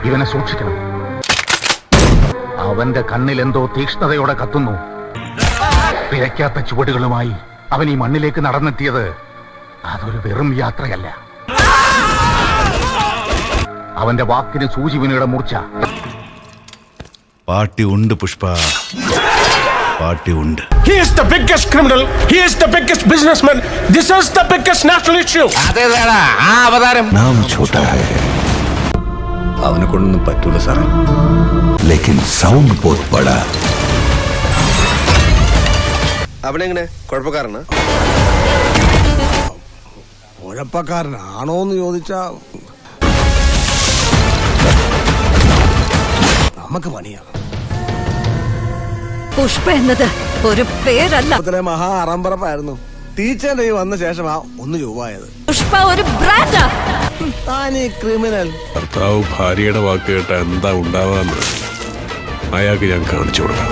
ഇവനെ സൂക്ഷിക്കണം. അവന്റെ കണ്ണിൽ എന്തോ തീക്ഷ്ണതയോടെ കത്തുന്നു. പിഴയ്ക്കാത്ത ചുവടുകളുമായി അവൻ ഈ മണ്ണിലേക്ക് നടന്നെത്തിയത് അതൊരു വെറും യാത്രയല്ല. അവന്റെ വാക്കിന് സൂചിവിനയുടെ മൂർച്ച. പാർട്ടി ഉണ്ട് പുഷ്പ, പാർട്ടി ഉണ്ട്. He is the biggest criminal. He is the biggest businessman. This is the biggest national issue. അതേതാടാ ആ അവതാരം. നാം ഛോട്ടാ ഹൈ, അവനെ കൊണ്ടൊന്നും പറ്റൂല സാറേ. ലേക്കിൻ സൗണ്ട് ബഹുത് ബഡാ. അവനെങ്ങനെ കുഴപ്പക്കാരനാ? കുഴപ്പക്കാരനാണോന്ന് ചോദിച്ചാ നമുക്ക് പണിയാണ്. പുഷ്പ എന്നത് ഒരു പേരല്ല, മഹാ അറമ്പറപ്പായിരുന്നു. ടീച്ചറിന്റെ ഈ വന്ന ശേഷമാ ഒന്ന് രൂപമായത്. പുഷ്പ ഒരു ബ്രാൻഡാ. താനീ ക്രിമിനൽ. ഭർത്താവ് ഭാര്യയുടെ വാക്ക് കേട്ട എന്താ ഉണ്ടാവാന്ന് അയാൾക്ക് ഞാൻ കാണിച്ചു കൊടുക്കാം.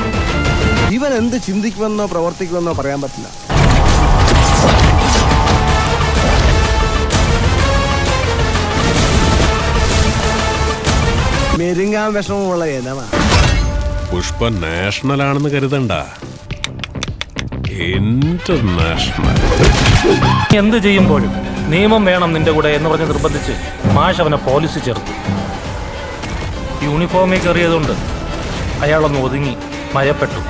ഇവൻ എന്ത് ചിന്തിക്കുമെന്നോ പ്രവർത്തിക്കുമെന്നോ പറയാൻ പറ്റില്ല. മെരുങ്ങാൻ വിഷമമുള്ള ഇനമാണ്. പുഷ്പ നാഷണൽ ആണെന്ന് കരുതണ്ട, ഇന്റർനാഷണൽ. എന്ത് ചെയ്യുമ്പോഴും നിയമം വേണം നിന്റെ കൂടെ എന്ന് പറഞ്ഞ് നിർബന്ധിച്ച് മാഷ് അവനെ പോലീസ് ചേർത്തു. യൂണിഫോമിൽ കയറിയതുകൊണ്ട് അയാളൊന്ന് ഒതുങ്ങി ഭയപ്പെട്ടു.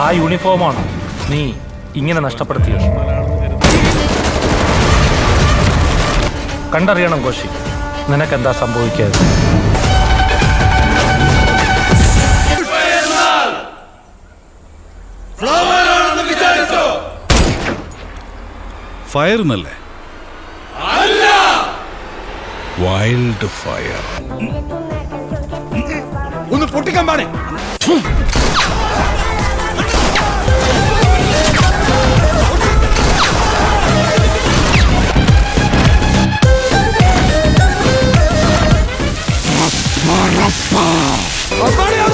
ആ യൂണിഫോമാണ് നീ ഇങ്ങനെ നഷ്ടപ്പെടുത്തിയത്. കണ്ടറിയണം കോശി, നിനക്കെന്താ സംഭവിക്കാതെ. ഫയർ എന്നല്ലേ? Wild fire. ഒന്ന് പൊട്ടിക്കാൻ പാടേ. അപ്പാടിയാ